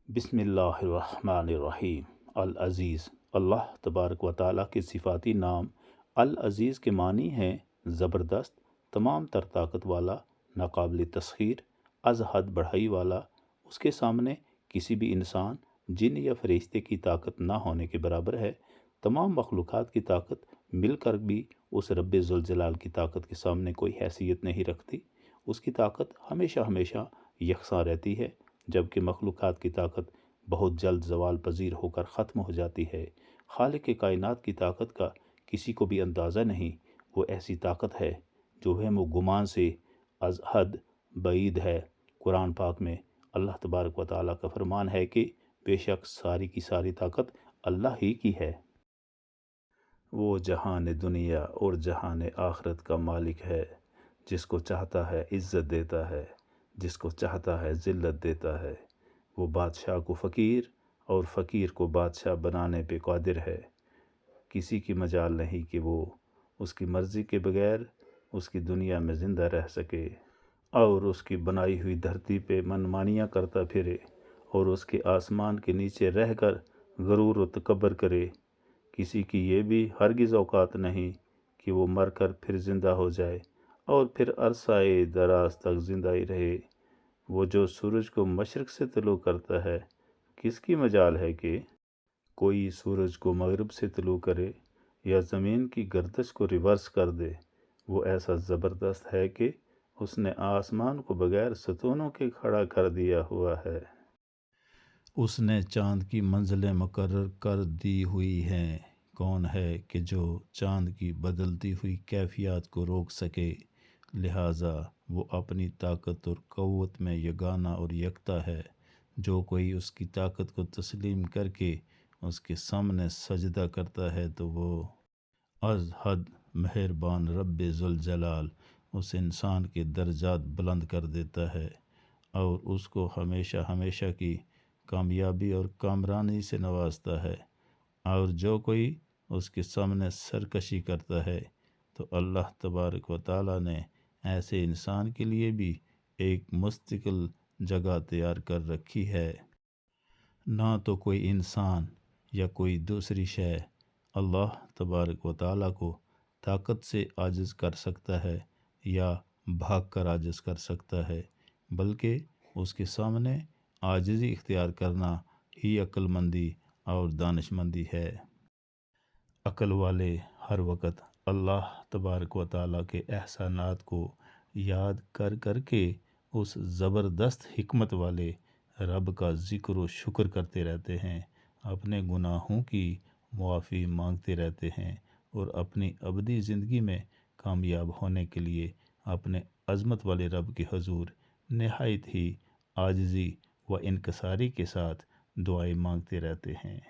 بسم اللہ الرحمن الرحیم۔ العزیز، اللہ تبارک و تعالیٰ کے صفاتی نام العزیز کے معنی ہیں زبردست، تمام تر طاقت والا، ناقابل تسخیر، از حد بڑھائی والا۔ اس کے سامنے کسی بھی انسان، جن یا فرشتے کی طاقت نہ ہونے کے برابر ہے۔ تمام مخلوقات کی طاقت مل کر بھی اس رب ذوالجلال کی طاقت کے سامنے کوئی حیثیت نہیں رکھتی۔ اس کی طاقت ہمیشہ یکساں رہتی ہے، جبکہ مخلوقات کی طاقت بہت جلد زوال پذیر ہو کر ختم ہو جاتی ہے۔ خالق کائنات کی طاقت کا کسی کو بھی اندازہ نہیں۔ وہ ایسی طاقت ہے جو وہم و گمان سے از حد بعید ہے۔ قرآن پاک میں اللہ تبارک و تعالیٰ کا فرمان ہے کہ بے شک ساری کی ساری طاقت اللہ ہی کی ہے۔ وہ جہان دنیا اور جہان آخرت کا مالک ہے۔ جس کو چاہتا ہے عزت دیتا ہے، جس کو چاہتا ہے ذلت دیتا ہے۔ وہ بادشاہ کو فقیر اور فقیر کو بادشاہ بنانے پہ قادر ہے۔ کسی کی مجال نہیں کہ وہ اس کی مرضی کے بغیر اس کی دنیا میں زندہ رہ سکے اور اس کی بنائی ہوئی دھرتی پہ منمانیاں کرتا پھرے اور اس کے آسمان کے نیچے رہ کر غرور و تکبر کرے۔ کسی کی یہ بھی ہرگز اوقات نہیں کہ وہ مر کر پھر زندہ ہو جائے اور پھر عرصہ دراز تک زندہ ہی رہے۔ وہ جو سورج کو مشرق سے طلوع کرتا ہے، کس کی مجال ہے کہ کوئی سورج کو مغرب سے طلوع کرے یا زمین کی گردش کو ریورس کر دے۔ وہ ایسا زبردست ہے کہ اس نے آسمان کو بغیر ستونوں کے کھڑا کر دیا ہوا ہے۔ اس نے چاند کی منزلیں مقرر کر دی ہوئی ہیں۔ کون ہے کہ جو چاند کی بدلتی ہوئی کیفیات کو روک سکے؟ لہٰذا وہ اپنی طاقت اور قوت میں یگانہ اور یکتا ہے۔ جو کوئی اس کی طاقت کو تسلیم کر کے اس کے سامنے سجدہ کرتا ہے تو وہ از حد مہربان رب ذوالجلال اس انسان کے درجات بلند کر دیتا ہے اور اس کو ہمیشہ کی کامیابی اور کامرانی سے نوازتا ہے۔ اور جو کوئی اس کے سامنے سرکشی کرتا ہے تو اللہ تبارک و تعالیٰ نے ایسے انسان کے لیے بھی ایک مستقل جگہ تیار کر رکھی ہے۔ نہ تو کوئی انسان یا کوئی دوسری شے اللہ تبارک و تعالیٰ کو طاقت سے عاجز کر سکتا ہے یا بھاگ کر عاجز کر سکتا ہے، بلکہ اس کے سامنے عاجزی اختیار کرنا ہی عقل مندی اور دانش مندی ہے۔ عقل والے ہر وقت اللہ تبارک و تعالیٰ کے احسانات کو یاد کر کے اس زبردست حکمت والے رب کا ذکر و شکر کرتے رہتے ہیں، اپنے گناہوں کی معافی مانگتے رہتے ہیں اور اپنی ابدی زندگی میں کامیاب ہونے کے لیے اپنے عظمت والے رب کے حضور نہایت ہی عاجزی و انکساری کے ساتھ دعائیں مانگتے رہتے ہیں۔